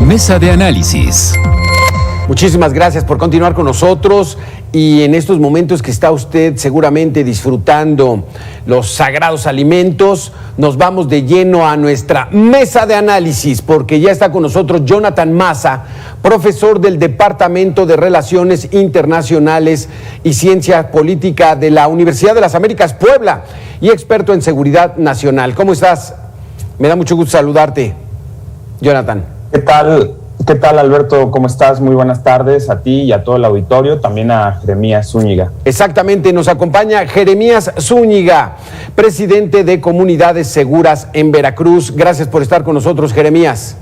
Mesa de análisis. Muchísimas gracias por continuar con nosotros y en estos momentos que está usted seguramente disfrutando los sagrados alimentos, nos vamos de lleno a nuestra mesa de análisis porque ya está con nosotros Jonathan Maza, profesor del Departamento de Relaciones Internacionales y Ciencia Política de la Universidad de las Américas Puebla y experto en seguridad nacional. ¿Cómo estás? Me da mucho gusto saludarte, Jonathan. ¿Qué tal, Alberto? ¿Cómo estás? Muy buenas tardes a ti y a todo el auditorio, también a Jeremías Zúñiga. Exactamente, nos acompaña Jeremías Zúñiga, presidente de Comunidades Seguras en Veracruz. Gracias por estar con nosotros, Jeremías.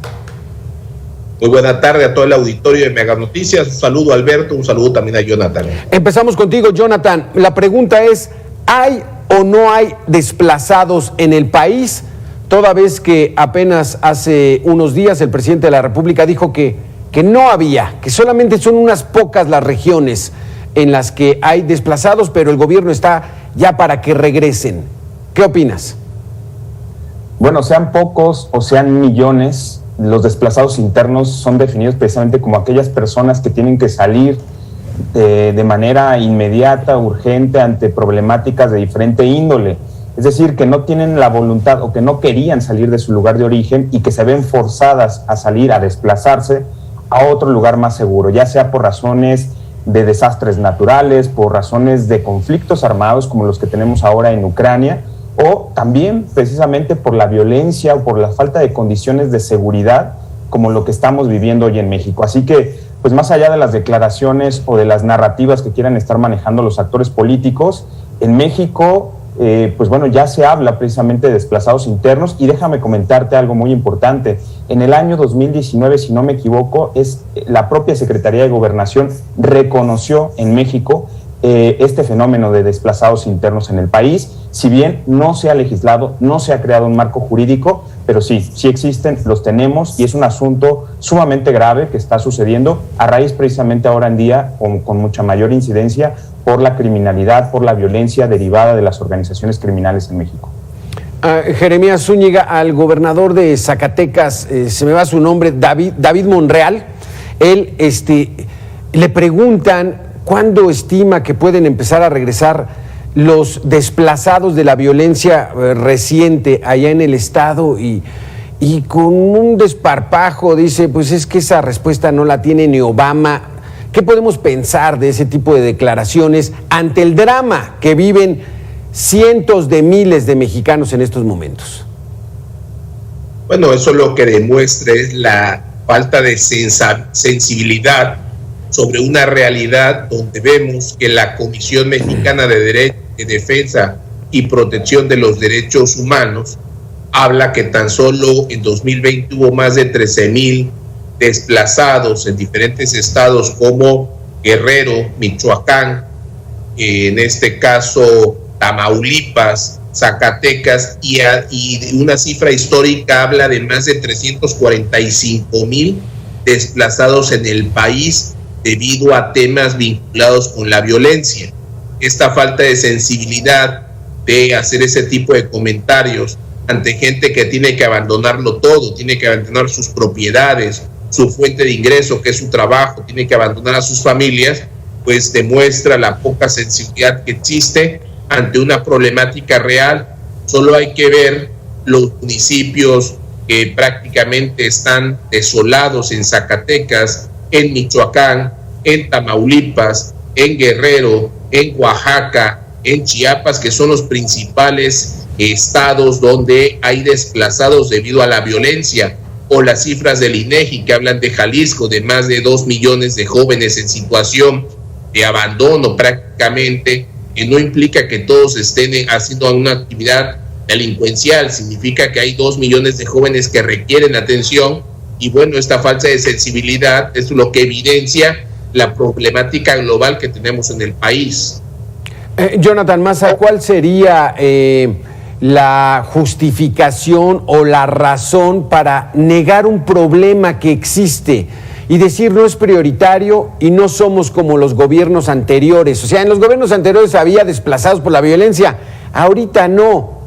Muy buena tarde a todo el auditorio de Mega Noticias. Un saludo a Alberto, un saludo también a Jonathan. Empezamos contigo, Jonathan. La pregunta es, ¿hay o no hay desplazados en el país? Toda vez que apenas hace unos días el presidente de la República dijo que no había, que solamente son unas pocas las regiones en las que hay desplazados, pero el gobierno está ya para que regresen. ¿Qué opinas? Bueno, sean pocos o sean millones, los desplazados internos son definidos precisamente como aquellas personas que tienen que salir de manera inmediata, urgente, ante problemáticas de diferente índole. Es decir, que no tienen la voluntad o que no querían salir de su lugar de origen y que se ven forzadas a salir, a desplazarse a otro lugar más seguro, ya sea por razones de desastres naturales, por razones de conflictos armados como los que tenemos ahora en Ucrania, o también precisamente por la violencia o por la falta de condiciones de seguridad como lo que estamos viviendo hoy en México. Así que, pues más allá de las declaraciones o de las narrativas que quieran estar manejando los actores políticos, en México pues bueno, ya se habla precisamente de desplazados internos y déjame comentarte algo muy importante. En el año 2019, si no me equivoco, la propia Secretaría de Gobernación reconoció en México este fenómeno de desplazados internos en el país. Si bien no se ha legislado, no se ha creado un marco jurídico, pero sí existen, los tenemos y es un asunto sumamente grave que está sucediendo a raíz precisamente ahora en día con mucha mayor incidencia por la criminalidad, por la violencia derivada de las organizaciones criminales en México. Jeremías Zúñiga, al gobernador de Zacatecas, se me va su nombre, David Monreal, él le preguntan cuándo estima que pueden empezar a regresar los desplazados de la violencia reciente allá en el estado y con un desparpajo dice, pues es que esa respuesta no la tiene ni Obama. ¿Qué podemos pensar de ese tipo de declaraciones ante el drama que viven cientos de miles de mexicanos en estos momentos? Bueno, eso lo que demuestra es la falta de sensibilidad sobre una realidad donde vemos que la Comisión Mexicana de Defensa y Protección de los Derechos Humanos habla que tan solo en 2020 hubo más de 13,000 desplazados en diferentes estados como Guerrero, Michoacán, en este caso Tamaulipas, Zacatecas y una cifra histórica habla de más de 345,000 desplazados en el país debido a temas vinculados con la violencia. Esta falta de sensibilidad de hacer ese tipo de comentarios ante gente que tiene que abandonarlo todo, tiene que abandonar sus propiedades, su fuente de ingreso, que es su trabajo, tiene que abandonar a sus familias, pues demuestra la poca sensibilidad que existe ante una problemática real. Solo hay que ver los municipios que prácticamente están desolados en Zacatecas, en Michoacán, en Tamaulipas, en Guerrero, en Oaxaca, en Chiapas, que son los principales estados donde hay desplazados debido a la violencia, o las cifras del INEGI que hablan de Jalisco, de más de 2 millones de jóvenes en situación de abandono prácticamente, que no implica que todos estén haciendo una actividad delincuencial, significa que hay 2 millones de jóvenes que requieren atención, y bueno, esta falta de sensibilidad es lo que evidencia la problemática global que tenemos en el país. Jonathan Maza, ¿cuál sería la justificación o la razón para negar un problema que existe y decir no es prioritario y no somos como los gobiernos anteriores? O sea, en los gobiernos anteriores había desplazados por la violencia, ahorita no.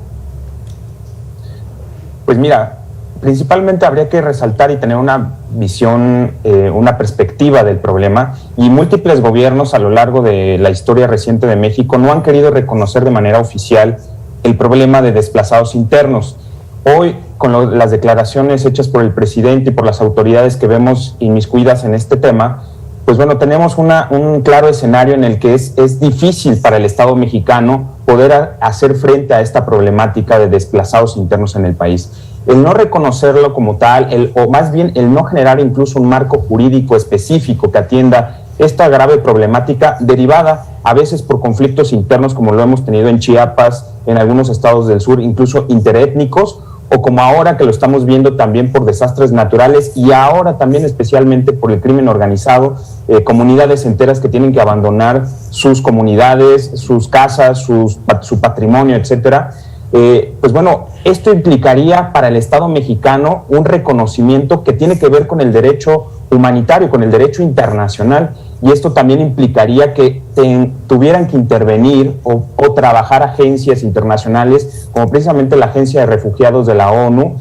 Pues mira, principalmente habría que resaltar y tener una visión, una perspectiva del problema, y múltiples gobiernos a lo largo de la historia reciente de México no han querido reconocer de manera oficial el problema de desplazados internos. Hoy, con las declaraciones hechas por el presidente y por las autoridades que vemos inmiscuidas en este tema, pues bueno, tenemos un claro escenario en el que es difícil para el Estado mexicano poder hacer frente a esta problemática de desplazados internos en el país. El no reconocerlo como tal, o más bien el no generar incluso un marco jurídico específico que atienda esta grave problemática derivada a veces por conflictos internos como lo hemos tenido en Chiapas, en algunos estados del sur, incluso interétnicos, o como ahora que lo estamos viendo también por desastres naturales y ahora también especialmente por el crimen organizado, comunidades enteras que tienen que abandonar sus comunidades, sus casas, su patrimonio, etcétera. Pues bueno, esto implicaría para el Estado mexicano un reconocimiento que tiene que ver con el derecho humanitario, con el derecho internacional, y esto también implicaría que tuvieran que intervenir o trabajar agencias internacionales, como precisamente la Agencia de Refugiados de la ONU,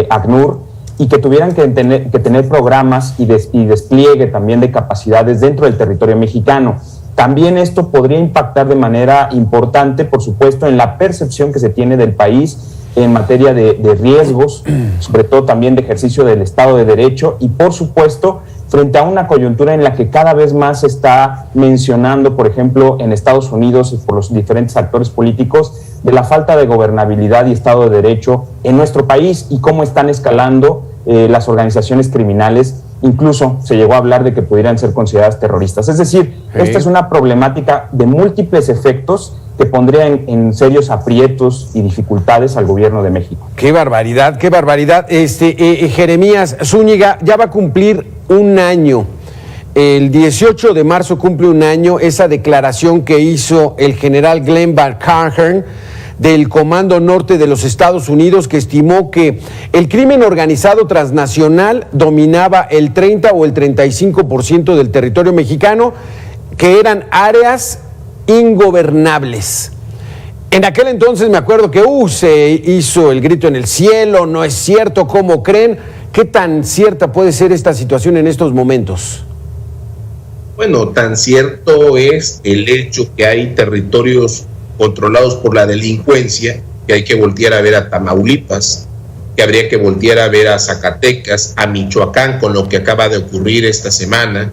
ACNUR, y que tuvieran que tener programas y despliegue también de capacidades dentro del territorio mexicano. También esto podría impactar de manera importante, por supuesto, en la percepción que se tiene del país en materia de riesgos, sobre todo también de ejercicio del Estado de Derecho, y por supuesto frente a una coyuntura en la que cada vez más se está mencionando, por ejemplo, en Estados Unidos por los diferentes actores políticos, de la falta de gobernabilidad y Estado de Derecho en nuestro país y cómo están escalando las organizaciones criminales. Incluso se llegó a hablar de que pudieran ser consideradas terroristas. Es decir, esta es una problemática de múltiples efectos que pondría en serios aprietos y dificultades al gobierno de México. ¡Qué barbaridad, qué barbaridad! Jeremías Zúñiga, ya va a cumplir un año. El 18 de marzo cumple un año esa declaración que hizo el general Glenn Van Carhern del Comando Norte de los Estados Unidos, que estimó que el crimen organizado transnacional dominaba el 30 o el 35% del territorio mexicano, que eran áreas ingobernables. En aquel entonces me acuerdo que se hizo el grito en el cielo, no es cierto, ¿cómo creen? ¿Qué tan cierta puede ser esta situación en estos momentos? Bueno, tan cierto es el hecho que hay territorios controlados por la delincuencia, que hay que voltear a ver a Tamaulipas, que habría que voltear a ver a Zacatecas, a Michoacán, con lo que acaba de ocurrir esta semana,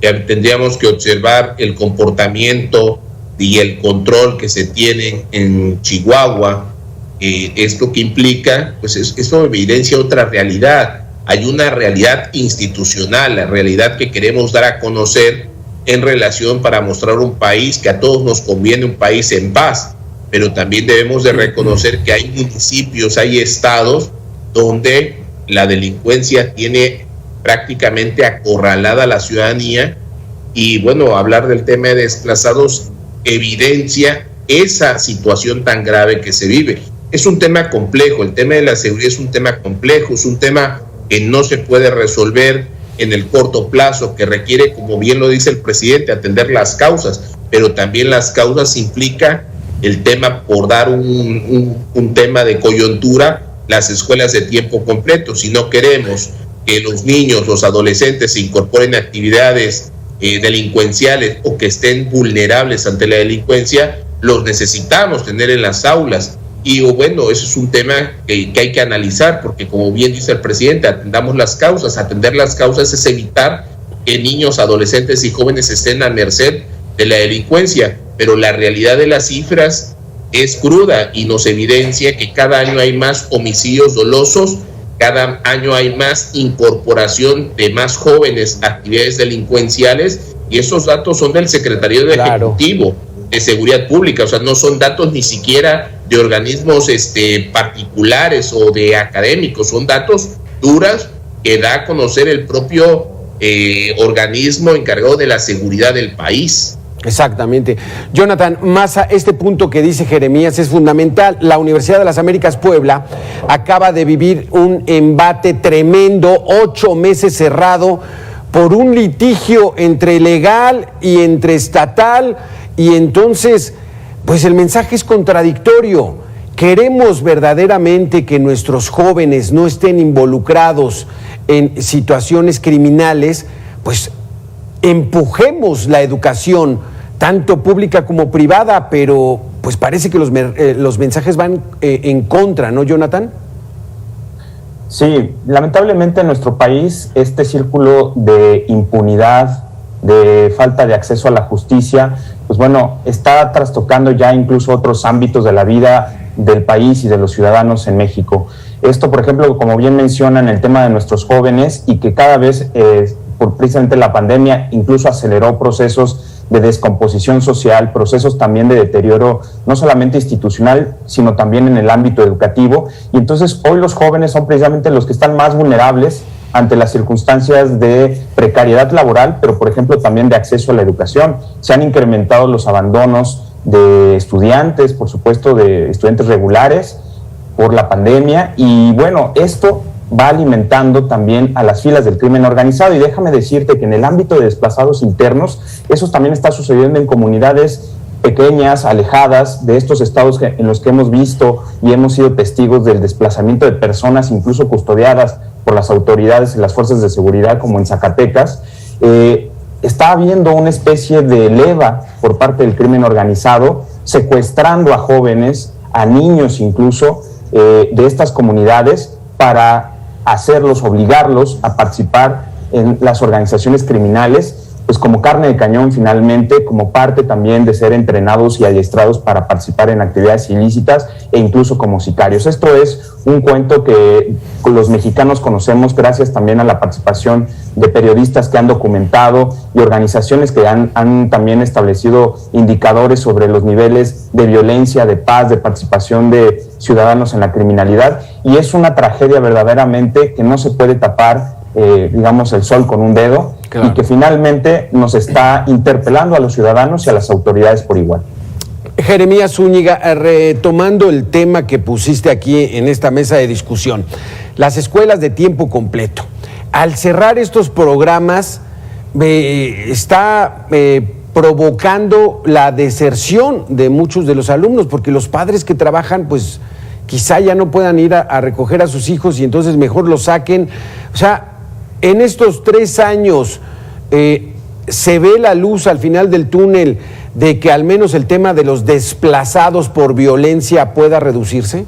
que tendríamos que observar el comportamiento y el control que se tiene en Chihuahua. Esto que implica, pues esto evidencia otra realidad. Hay una realidad institucional, la realidad que queremos dar a conocer en relación para mostrar un país que a todos nos conviene, un país en paz, pero también debemos de reconocer que hay municipios, hay estados donde la delincuencia tiene prácticamente acorralada a la ciudadanía, y bueno, hablar del tema de desplazados evidencia esa situación tan grave que se vive. Es un tema complejo, el tema de la seguridad es un tema complejo, es un tema que no se puede resolver en el corto plazo, que requiere, como bien lo dice el presidente, atender las causas, pero también las causas implica el tema, por dar un tema de coyuntura, las escuelas de tiempo completo. Si no queremos que los niños, los adolescentes se incorporen a actividades delincuenciales o que estén vulnerables ante la delincuencia, los necesitamos tener en las aulas. Y bueno, eso es un tema que hay que analizar, porque como bien dice el presidente, atendamos las causas. Atender las causas es evitar que niños, adolescentes y jóvenes estén a merced de la delincuencia, pero la realidad de las cifras es cruda y nos evidencia que cada año hay más homicidios dolosos, cada año hay más incorporación de más jóvenes a actividades delincuenciales, y esos datos son del Secretario de Ejecutivo de Seguridad Pública, o sea, no son datos ni siquiera de organismos particulares o de académicos, son datos duros que da a conocer el propio organismo encargado de la seguridad del país. Exactamente. Jonathan Maza, este punto que dice Jeremías es fundamental. La Universidad de las Américas Puebla acaba de vivir un embate tremendo, 8 meses cerrado por un litigio entre legal y entre estatal, y entonces, pues el mensaje es contradictorio. ¿Queremos verdaderamente que nuestros jóvenes no estén involucrados en situaciones criminales? Pues empujemos la educación, tanto pública como privada, pero pues parece que los mensajes van en contra, ¿no, Jonathan? Sí, lamentablemente en nuestro país este círculo de impunidad, de falta de acceso a la justicia, pues bueno, está trastocando ya incluso otros ámbitos de la vida del país y de los ciudadanos en México. Esto, por ejemplo, como bien mencionan, el tema de nuestros jóvenes y que cada vez, por precisamente la pandemia, incluso aceleró procesos de descomposición social, procesos también de deterioro, no solamente institucional, sino también en el ámbito educativo. Y entonces hoy los jóvenes son precisamente los que están más vulnerables ante las circunstancias de precariedad laboral, pero por ejemplo también de acceso a la educación. Se han incrementado los abandonos de estudiantes, por supuesto de estudiantes regulares por la pandemia, y bueno, esto va alimentando también a las filas del crimen organizado. Y déjame decirte que en el ámbito de desplazados internos, eso también está sucediendo en comunidades pequeñas, alejadas de estos estados en los que hemos visto y hemos sido testigos del desplazamiento de personas, incluso custodiadas por las autoridades y las fuerzas de seguridad, como en Zacatecas. Está habiendo una especie de leva por parte del crimen organizado, secuestrando a jóvenes, a niños incluso, de estas comunidades, para hacerlos, obligarlos a participar en las organizaciones criminales, pues como carne de cañón finalmente, como parte también de ser entrenados y adiestrados para participar en actividades ilícitas e incluso como sicarios. Esto es un cuento que los mexicanos conocemos gracias también a la participación de periodistas que han documentado y organizaciones que han también establecido indicadores sobre los niveles de violencia, de paz, de participación de ciudadanos en la criminalidad, y es una tragedia verdaderamente que no se puede tapar, digamos, el sol con un dedo. Claro. Y que finalmente nos está interpelando a los ciudadanos y a las autoridades por igual. Jeremías Zúñiga, retomando el tema que pusiste aquí en esta mesa de discusión, las escuelas de tiempo completo. Al cerrar estos programas, está provocando la deserción de muchos de los alumnos, porque los padres que trabajan, pues quizá ya no puedan ir a recoger a sus hijos y entonces mejor los saquen. O sea, en estos 3 años, ¿se ve la luz al final del túnel de que al menos el tema de los desplazados por violencia pueda reducirse?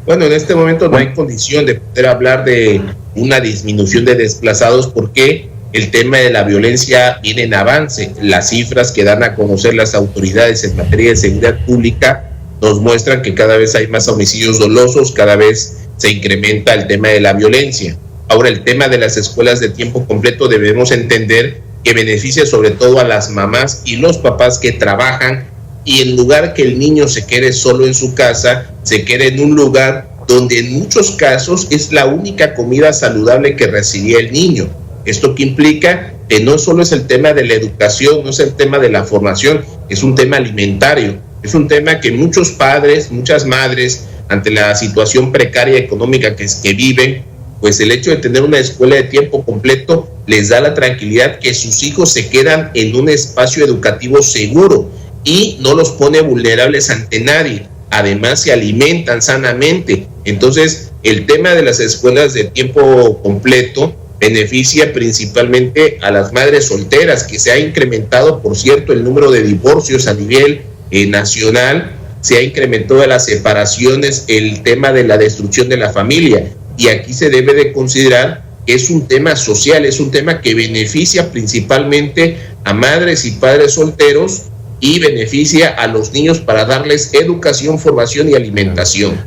Bueno, en este momento no hay condición de poder hablar de una disminución de desplazados porque el tema de la violencia viene en avance. Las cifras que dan a conocer las autoridades en materia de seguridad pública nos muestran que cada vez hay más homicidios dolosos, cada vez se incrementa el tema de la violencia. Ahora, el tema de las escuelas de tiempo completo debemos entender que beneficia sobre todo a las mamás y los papás que trabajan, y en lugar que el niño se quede solo en su casa, se quede en un lugar donde en muchos casos es la única comida saludable que recibía el niño. Esto que implica que no solo es el tema de la educación, no es el tema de la formación, es un tema alimentario, es un tema que muchos padres, muchas madres, ante la situación precaria económica que viven, pues el hecho de tener una escuela de tiempo completo les da la tranquilidad que sus hijos se quedan en un espacio educativo seguro y no los pone vulnerables ante nadie. Además, se alimentan sanamente. Entonces, el tema de las escuelas de tiempo completo beneficia principalmente a las madres solteras, que se ha incrementado, por cierto, el número de divorcios a nivel nacional, se ha incrementado las separaciones, el tema de la destrucción de la familia. Y aquí se debe de considerar que es un tema social, es un tema que beneficia principalmente a madres y padres solteros y beneficia a los niños para darles educación, formación y alimentación.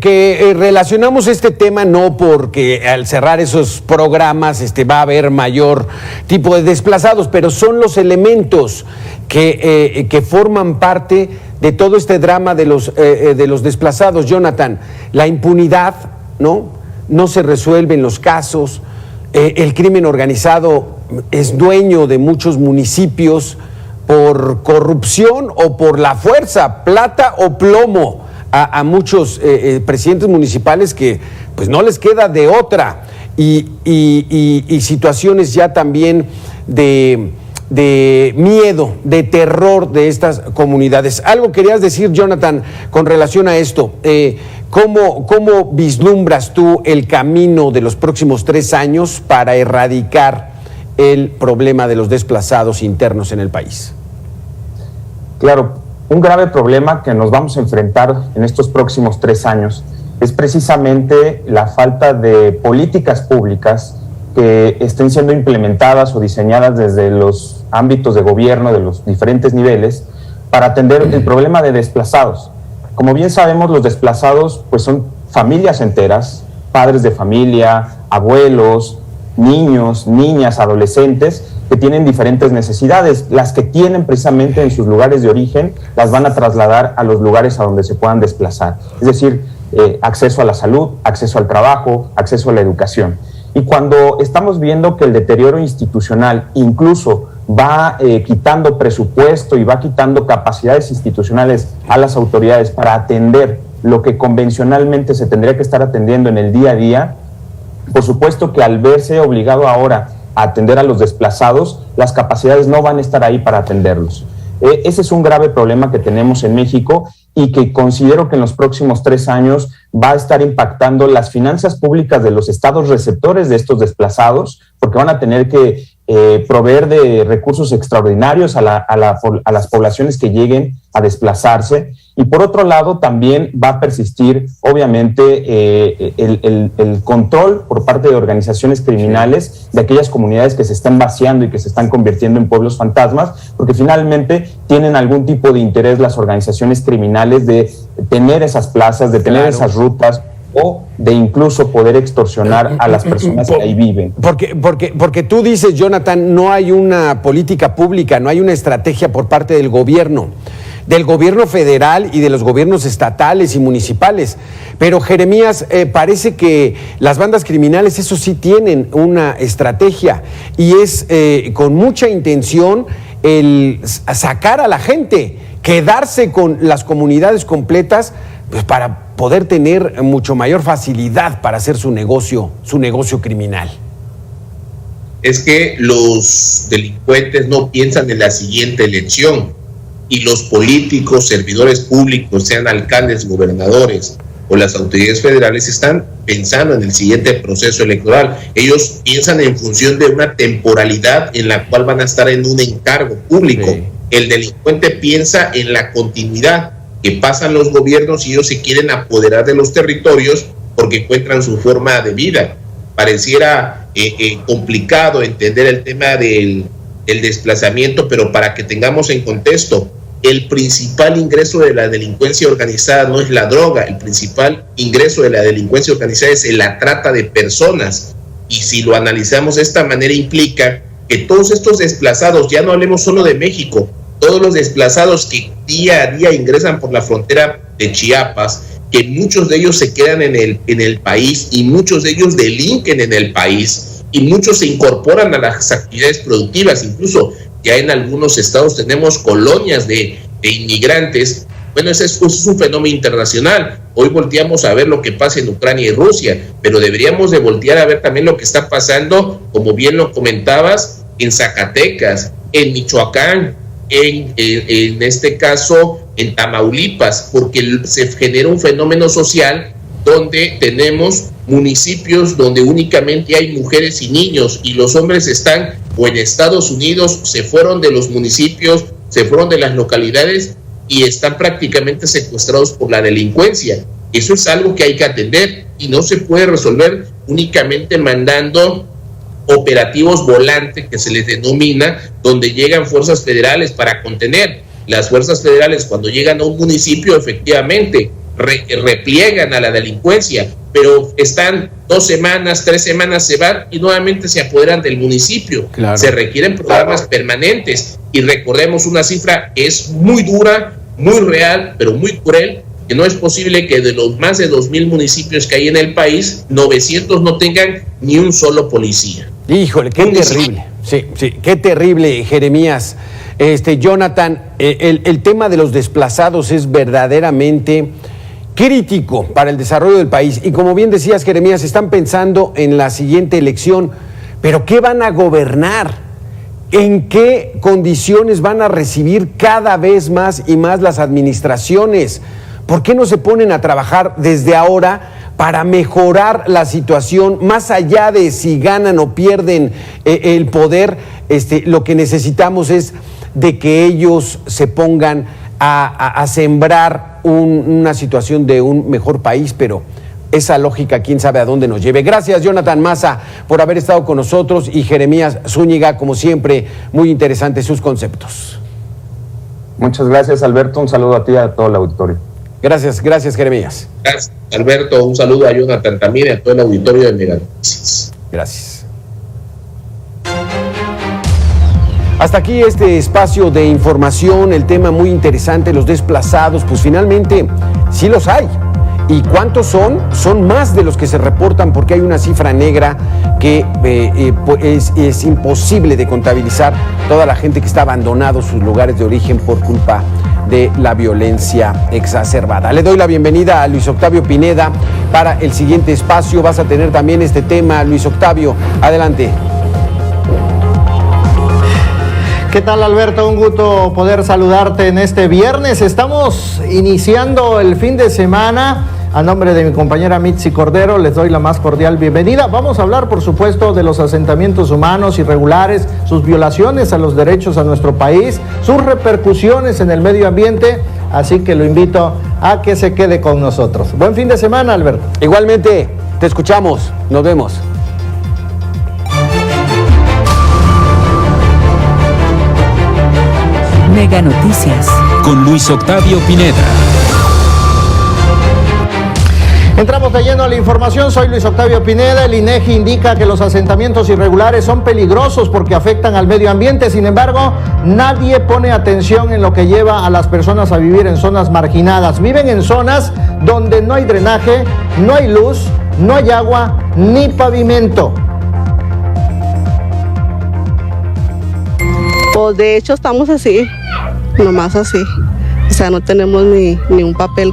Que relacionamos este tema no porque al cerrar esos programas va a haber mayor tipo de desplazados, pero son los elementos que forman parte de todo este drama de los desplazados. Jonathan, la impunidad, no se resuelven los casos, el crimen organizado es dueño de muchos municipios por corrupción o por la fuerza, plata o plomo, a muchos presidentes municipales que pues no les queda de otra, y situaciones ya también de de miedo, de terror de estas comunidades. Algo querías decir, Jonathan, con relación a esto. ¿Cómo vislumbras tú el camino de los próximos 3 años para erradicar el problema de los desplazados internos en el país? Claro, un grave problema que nos vamos a enfrentar en estos próximos 3 años es precisamente la falta de políticas públicas que estén siendo implementadas o diseñadas desde los ámbitos de gobierno de los diferentes niveles para atender el problema de desplazados. Como bien sabemos, los desplazados pues son familias enteras, padres de familia, abuelos, niños, niñas, adolescentes que tienen diferentes necesidades. Las que tienen precisamente en sus lugares de origen las van a trasladar a los lugares a donde se puedan desplazar. Es decir, acceso a la salud, acceso al trabajo, acceso a la educación. Y cuando estamos viendo que el deterioro institucional incluso va quitando presupuesto y va quitando capacidades institucionales a las autoridades para atender lo que convencionalmente se tendría que estar atendiendo en el día a día, por supuesto que al verse obligado ahora a atender a los desplazados, las capacidades no van a estar ahí para atenderlos. Ese es un grave problema que tenemos en México y que considero que en los próximos 3 años va a estar impactando las finanzas públicas de los estados receptores de estos desplazados, porque van a tener que proveer de recursos extraordinarios a las poblaciones que lleguen a desplazarse. Y por otro lado, también va a persistir, obviamente, el control por parte de organizaciones criminales de aquellas comunidades que se están vaciando y que se están convirtiendo en pueblos fantasmas, porque finalmente tienen algún tipo de interés las organizaciones criminales de tener esas plazas, de tener esas rutas, o de incluso poder extorsionar a las personas que ahí viven. Porque tú dices, Jonathan, no hay una política pública, no hay una estrategia por parte del gobierno federal y de los gobiernos estatales y municipales. Pero, Jeremías, parece que las bandas criminales, eso sí, tienen una estrategia y es con mucha intención el sacar a la gente, quedarse con las comunidades completas, pues para poder tener mucho mayor facilidad para hacer su negocio criminal. Es que los delincuentes no piensan en la siguiente elección y los políticos, servidores públicos, sean alcaldes, gobernadores o las autoridades federales, están pensando en el siguiente proceso electoral. Ellos piensan en función de una temporalidad en la cual van a estar en un encargo público. Sí. El delincuente piensa en la continuidad, que pasan los gobiernos y ellos se quieren apoderar de los territorios porque encuentran su forma de vida. Pareciera complicado entender el tema del desplazamiento, pero para que tengamos en contexto, el principal ingreso de la delincuencia organizada no es la droga, el principal ingreso de la delincuencia organizada es la trata de personas. Y si lo analizamos de esta manera, implica que todos estos desplazados, ya no hablemos solo de México, todos los desplazados que día a día ingresan por la frontera de Chiapas, que muchos de ellos se quedan en el país y muchos de ellos delinquen en el país y muchos se incorporan a las actividades productivas. Incluso ya en algunos estados tenemos colonias de inmigrantes. Bueno, ese es un fenómeno internacional. Hoy volteamos a ver lo que pasa en Ucrania y Rusia, pero deberíamos de voltear a ver también lo que está pasando, como bien lo comentabas, en Zacatecas, en Michoacán, en este caso en Tamaulipas, porque se genera un fenómeno social donde tenemos municipios donde únicamente hay mujeres y niños y los hombres están o en Estados Unidos, se fueron de los municipios, se fueron de las localidades y están prácticamente secuestrados por la delincuencia. Eso es algo que hay que atender y no se puede resolver únicamente mandando operativos volantes, que se les denomina, donde llegan fuerzas federales para contener. Las fuerzas federales, cuando llegan a un municipio, efectivamente repliegan a la delincuencia, pero están 2 semanas, 3 semanas, se van y nuevamente se apoderan del municipio. Claro. Se requieren programas permanentes y recordemos una cifra que es muy dura, muy real, pero muy cruel, que no es posible que de los más de 2,000 municipios que hay en el país, 900 no tengan ni un solo policía. Híjole, qué terrible. Sí, qué terrible, Jeremías. Jonathan, el tema de los desplazados es verdaderamente crítico para el desarrollo del país. Y como bien decías, Jeremías, están pensando en la siguiente elección. Pero ¿qué van a gobernar? ¿En qué condiciones van a recibir cada vez más y más las administraciones? ¿Por qué no se ponen a trabajar desde ahora para mejorar la situación, más allá de si ganan o pierden el poder? Lo que necesitamos es de que ellos se pongan a sembrar una situación de un mejor país, pero esa lógica, quién sabe a dónde nos lleve. Gracias, Jonathan Maza, por haber estado con nosotros, y Jeremías Zúñiga, como siempre, muy interesantes sus conceptos. Muchas gracias, Alberto. Un saludo a ti y a todo el auditorio. Gracias, Jeremías. Gracias, Alberto. Un saludo a Jonathan también y a todo el auditorio de Meganoticias. Gracias. Hasta aquí este espacio de información, el tema muy interesante, los desplazados, pues finalmente sí los hay. ¿Y cuántos son? Son más de los que se reportan, porque hay una cifra negra que es imposible de contabilizar, toda la gente que está abandonado sus lugares de origen por culpa de la violencia exacerbada. Le doy la bienvenida a Luis Octavio Pineda para el siguiente espacio. Vas a tener también este tema, Luis Octavio. Adelante. ¿Qué tal, Alberto? Un gusto poder saludarte en este viernes. Estamos iniciando el fin de semana. A nombre de mi compañera Mitzi Cordero, les doy la más cordial bienvenida. Vamos a hablar, por supuesto, de los asentamientos humanos irregulares, sus violaciones a los derechos a nuestro país, sus repercusiones en el medio ambiente. Así que lo invito a que se quede con nosotros. Buen fin de semana, Alberto. Igualmente, te escuchamos. Nos vemos. Meganoticias con Luis Octavio Pineda. Entramos de lleno a la información. Soy Luis Octavio Pineda. El INEGI indica que los asentamientos irregulares son peligrosos porque afectan al medio ambiente. Sin embargo, nadie pone atención en lo que lleva a las personas a vivir en zonas marginadas. Viven en zonas donde no hay drenaje, no hay luz, no hay agua ni pavimento. Pues de hecho estamos así, nomás así. O sea, no tenemos ni un papel